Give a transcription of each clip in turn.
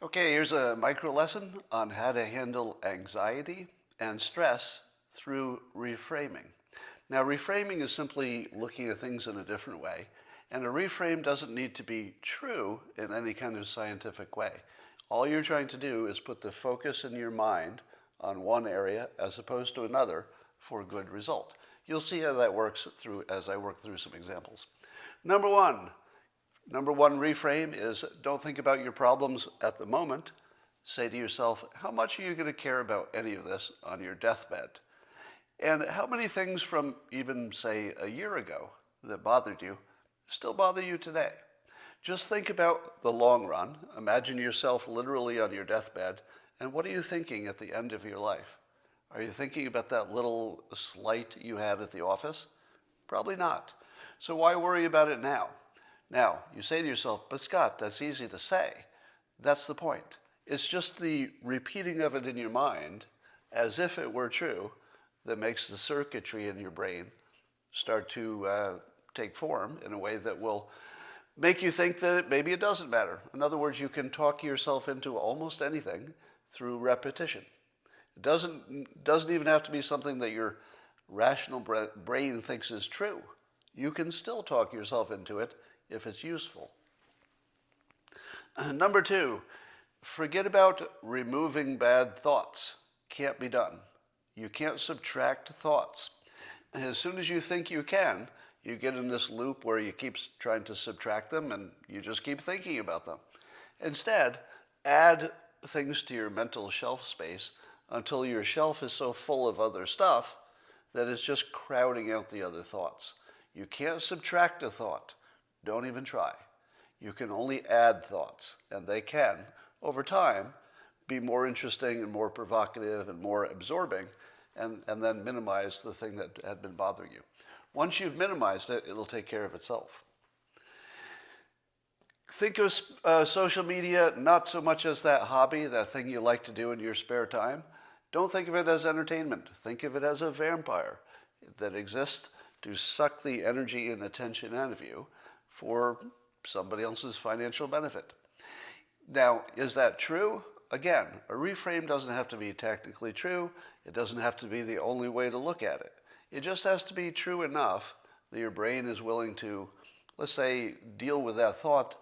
Okay, here's a micro lesson on how to handle anxiety and stress through reframing. Now, reframing is simply looking at things in a different way, and a reframe doesn't need to be true in any kind of scientific way. All you're trying to do is put the focus in your mind on one area as opposed to another for a good result. You'll see how that works as I work through some examples. Number one reframe is don't think about your problems at the moment. Say to yourself, how much are you going to care about any of this on your deathbed? And how many things from even, say, a year ago that bothered you still bother you today? Just think about the long run. Imagine yourself literally on your deathbed, and what are you thinking at the end of your life? Are you thinking about that little slight you had at the office? Probably not. So why worry about it now? Now, you say to yourself, but Scott, that's easy to say. That's the point. It's just the repeating of it in your mind as if it were true that makes the circuitry in your brain start to take form in a way that will make you think that maybe it doesn't matter. In other words, you can talk yourself into almost anything through repetition. It doesn't even have to be something that your rational brain thinks is true. You can still talk yourself into it if it's useful. Number two, forget about removing bad thoughts. Can't be done. You can't subtract thoughts. As soon as you think you can, you get in this loop where you keep trying to subtract them and you just keep thinking about them. Instead, add things to your mental shelf space until your shelf is so full of other stuff that it's just crowding out the other thoughts. You can't subtract a thought. Don't even try. You can only add thoughts, and they can, over time, be more interesting and more provocative and more absorbing, and then minimize the thing that had been bothering you. Once you've minimized it, it'll take care of itself. Think of social media not so much as that hobby, that thing you like to do in your spare time. Don't think of it as entertainment. Think of it as a vampire that exists to suck the energy and attention out of you for somebody else's financial benefit. Now, is that true? Again, a reframe doesn't have to be technically true. It doesn't have to be the only way to look at it. It just has to be true enough that your brain is willing to, let's say, deal with that thought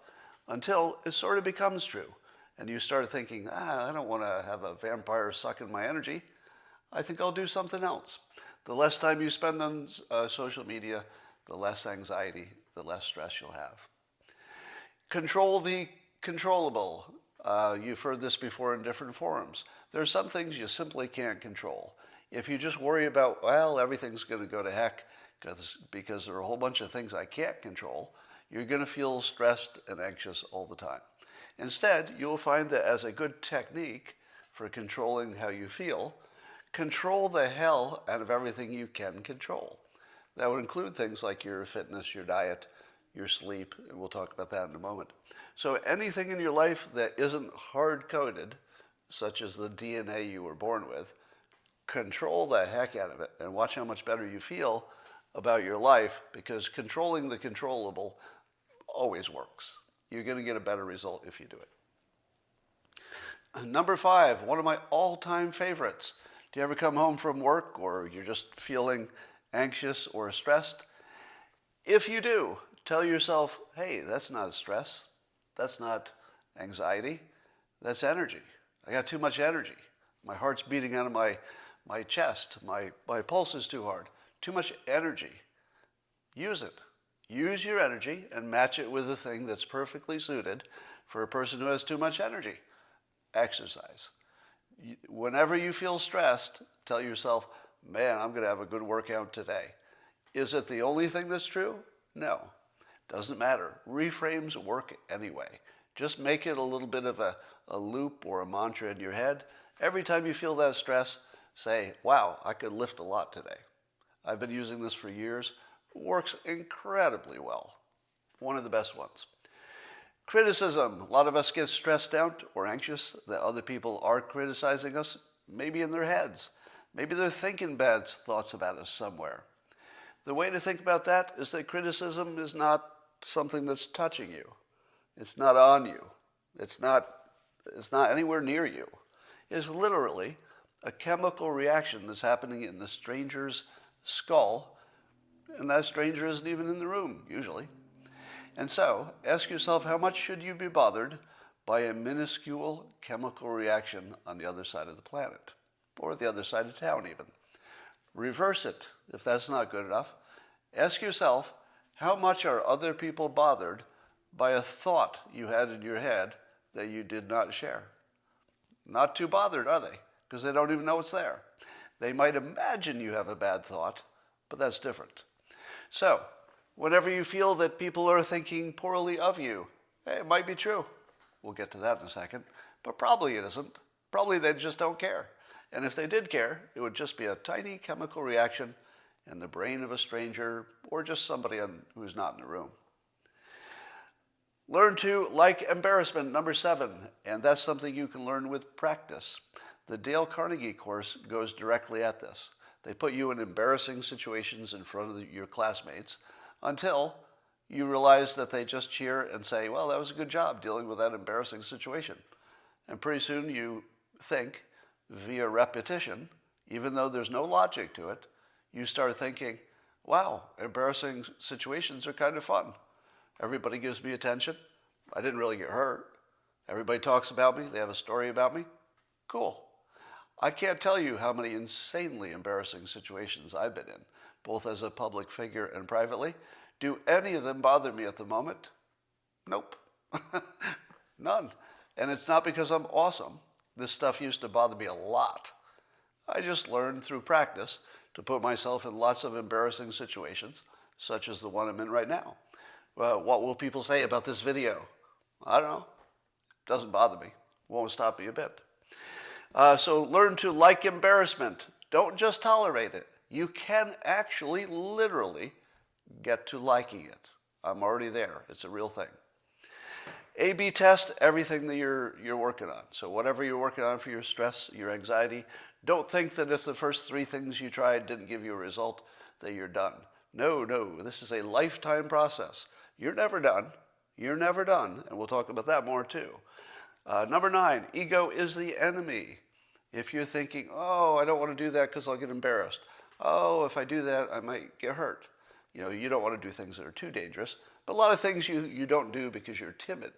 until it sort of becomes true. And you start thinking, I don't want to have a vampire sucking my energy. I think I'll do something else. The less time you spend on social media, the less anxiety, the less stress you'll have. Control the controllable. You've heard this before in different forums. There are some things you simply can't control. If you just worry about, well, everything's going to go to heck because there are a whole bunch of things I can't control, you're going to feel stressed and anxious all the time. Instead, you'll find that as a good technique for controlling how you feel, control the hell out of everything you can control. That would include things like your fitness, your diet, your sleep, and we'll talk about that in a moment. So anything in your life that isn't hard-coded, such as the DNA you were born with, control the heck out of it and watch how much better you feel about your life, because controlling the controllable always works. You're going to get a better result if you do it. Number 5, one of my all-time favorites. Do you ever come home from work or you're just feeling anxious or stressed? If you do, tell yourself, hey, that's not stress. That's not anxiety. That's energy. I got too much energy. My heart's beating out of my chest. My pulse is too hard. Too much energy. Use it. Use your energy and match it with a thing that's perfectly suited for a person who has too much energy. Exercise. Whenever you feel stressed, tell yourself, man, I'm going to have a good workout today. Is it the only thing that's true? No. Doesn't matter. Reframes work anyway. Just make it a little bit of a loop or a mantra in your head. Every time you feel that stress, say, wow, I could lift a lot today. I've been using this for years. Works incredibly well. One of the best ones. Criticism. A lot of us get stressed out or anxious that other people are criticizing us, maybe in their heads. Maybe they're thinking bad thoughts about us somewhere. The way to think about that is that criticism is not something that's touching you. It's not on you. It's not it's not anywhere near you, is literally a chemical reaction that's happening in the stranger's skull, and that stranger isn't even in the room, usually. And so, ask yourself, how much should you be bothered by a minuscule chemical reaction on the other side of the planet, or the other side of town even? Reverse it, if that's not good enough. Ask yourself, how much are other people bothered by a thought you had in your head that you did not share? Not too bothered, are they? Because they don't even know it's there. They might imagine you have a bad thought, but that's different. So, whenever you feel that people are thinking poorly of you, hey, it might be true. We'll get to that in a second. But probably it isn't. Probably they just don't care. And if they did care, it would just be a tiny chemical reaction in the brain of a stranger or just somebody who's not in the room. Learn to like embarrassment, number 7, and that's something you can learn with practice. The Dale Carnegie course goes directly at this. They put you in embarrassing situations in front of your classmates until you realize that they just cheer and say, well, that was a good job dealing with that embarrassing situation. And pretty soon you think, via repetition, even though there's no logic to it, you start thinking, wow, embarrassing situations are kind of fun. Everybody gives me attention. I didn't really get hurt. Everybody talks about me. They have a story about me. Cool. I can't tell you how many insanely embarrassing situations I've been in, both as a public figure and privately. Do any of them bother me at the moment? Nope. None. And it's not because I'm awesome. This stuff used to bother me a lot. I just learned through practice to put myself in lots of embarrassing situations, such as the one I'm in right now. What will people say about this video? I don't know. Doesn't bother me. Won't stop me a bit. So learn to like embarrassment. Don't just tolerate it. You can actually, literally, get to liking it. I'm already there. It's a real thing. A/B test everything that you're working on. So whatever you're working on for your stress, your anxiety, don't think that if the first 3 things you tried didn't give you a result, that you're done. No, this is a lifetime process. You're never done. You're never done, and we'll talk about that more too. Number 9, ego is the enemy. If you're thinking, oh, I don't want to do that because I'll get embarrassed. Oh, if I do that, I might get hurt. You don't want to do things that are too dangerous. But a lot of things you don't do because you're timid.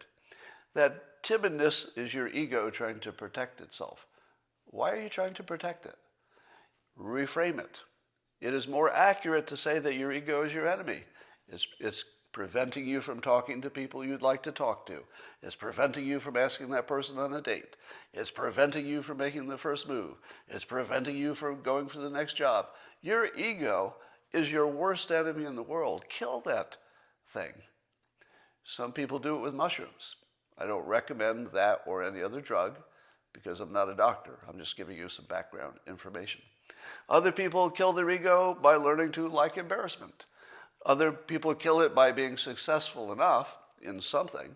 That timidness is your ego trying to protect itself. Why are you trying to protect it? Reframe it. It is more accurate to say that your ego is your enemy. It's preventing you from talking to people you'd like to talk to. It's preventing you from asking that person on a date. It's preventing you from making the first move. It's preventing you from going for the next job. Your ego is your worst enemy in the world. Kill that thing. Some people do it with mushrooms. I don't recommend that or any other drug because I'm not a doctor. I'm just giving you some background information. Other people kill their ego by learning to like embarrassment. Other people kill it by being successful enough in something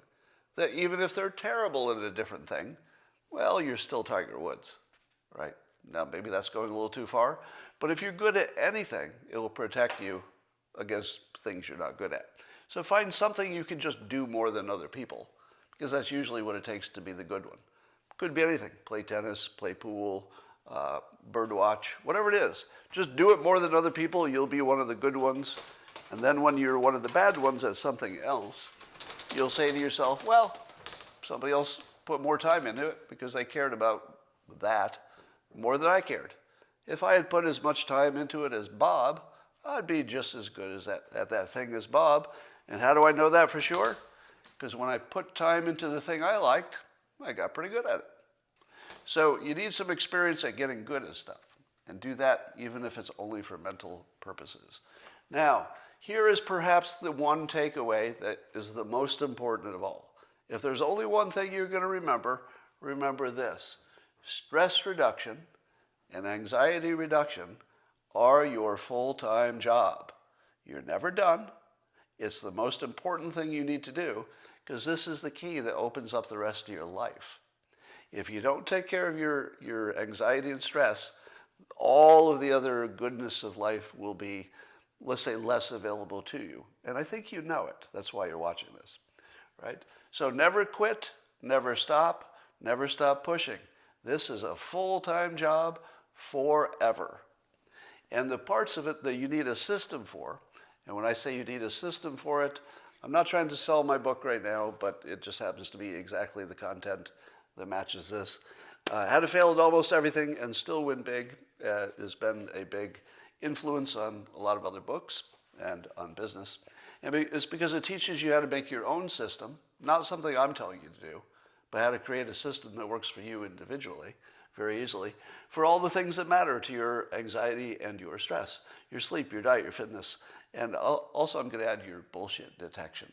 that even if they're terrible at a different thing, well, you're still Tiger Woods, right? Now, maybe that's going a little too far, but if you're good at anything, it will protect you against things you're not good at. So find something you can just do more than other people, because that's usually what it takes to be the good one. Could be anything. Play tennis, play pool, birdwatch, whatever it is. Just do it more than other people. You'll be one of the good ones. And then when you're one of the bad ones at something else, you'll say to yourself, well, somebody else put more time into it because they cared about that more than I cared. If I had put as much time into it as Bob, I'd be just as good as at that thing as Bob. And how do I know that for sure? Because when I put time into the thing I liked, I got pretty good at it. So you need some experience at getting good at stuff. And do that even if it's only for mental purposes. Now, here is perhaps the one takeaway that is the most important of all. If there's only one thing you're going to remember this. Stress reduction and anxiety reduction are your full-time job. You're never done. It's the most important thing you need to do because this is the key that opens up the rest of your life. If you don't take care of your anxiety and stress, all of the other goodness of life will be, let's say, less available to you. And I think you know it. That's why you're watching this, right? So never quit, never stop, Never stop pushing. This is a full-time job forever. And the parts of it that you need a system for, and when I say you need a system for it, I'm not trying to sell my book right now, but it just happens to be exactly the content that matches this. How to Fail at Almost Everything and Still Win Big has been a big influence on a lot of other books and on business. And it's because it teaches you how to make your own system, not something I'm telling you to do, but how to create a system that works for you individually very easily for all the things that matter to your anxiety and your stress, your sleep, your diet, your fitness, and also I'm going to add your bullshit detection.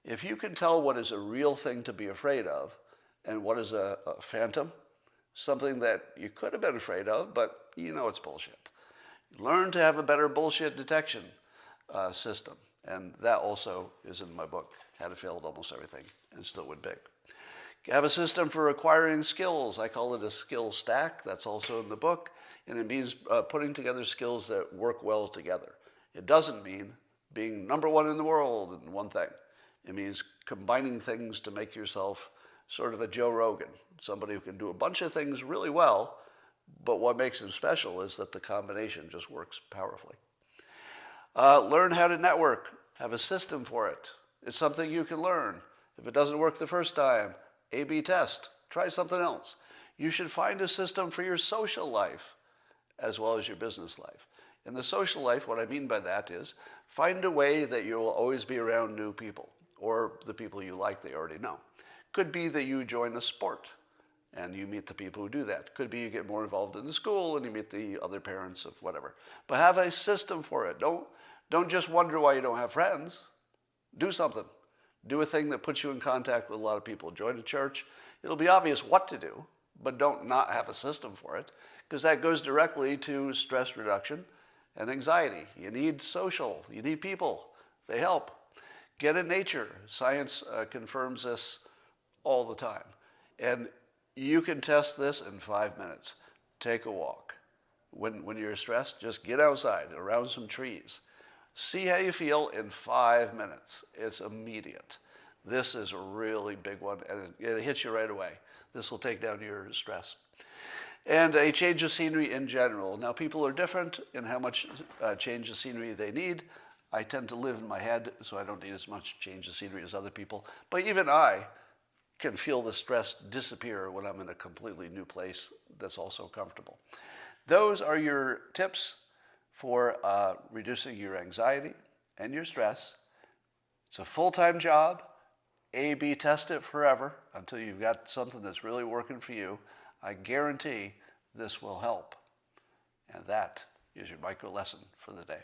If you can tell what is a real thing to be afraid of and what is a phantom, something that you could have been afraid of, but you know it's bullshit. Learn to have a better bullshit detection system. And that also is in my book, How to Fail at Almost Everything and Still Win Big. Have a system for acquiring skills. I call it a skill stack. That's also in the book. And it means putting together skills that work well together. It doesn't mean being number one in the world in one thing. It means combining things to make yourself sort of a Joe Rogan, somebody who can do a bunch of things really well, but what makes him special is that the combination just works powerfully. Learn how to network. Have a system for it. It's something you can learn. If it doesn't work the first time, A/B test. Try something else. You should find a system for your social life as well as your business life. In the social life, what I mean by that is find a way that you will always be around new people or the people you like they already know. Could be that you join a sport and you meet the people who do that. Could be you get more involved in the school and you meet the other parents of whatever. But have a system for it. Don't just wonder why you don't have friends. Do something. Do a thing that puts you in contact with a lot of people. Join a church. It'll be obvious what to do, but don't not have a system for it, because that goes directly to stress reduction and anxiety. You need social. You need people. They help. Get in nature. Science confirms this all the time. And you can test this in 5 minutes. Take a walk. When you're stressed, just get outside around some trees. See how you feel in 5 minutes. It's immediate. This is a really big one, and it hits you right away. This will take down your stress. And a change of scenery in general. Now, people are different in how much change of scenery they need. I tend to live in my head, so I don't need as much change of scenery as other people. But even I can feel the stress disappear when I'm in a completely new place that's also comfortable. Those are your tips for reducing your anxiety and your stress. It's a full-time job. A/B test it forever until you've got something that's really working for you. I guarantee this will help. And that is your micro lesson for the day.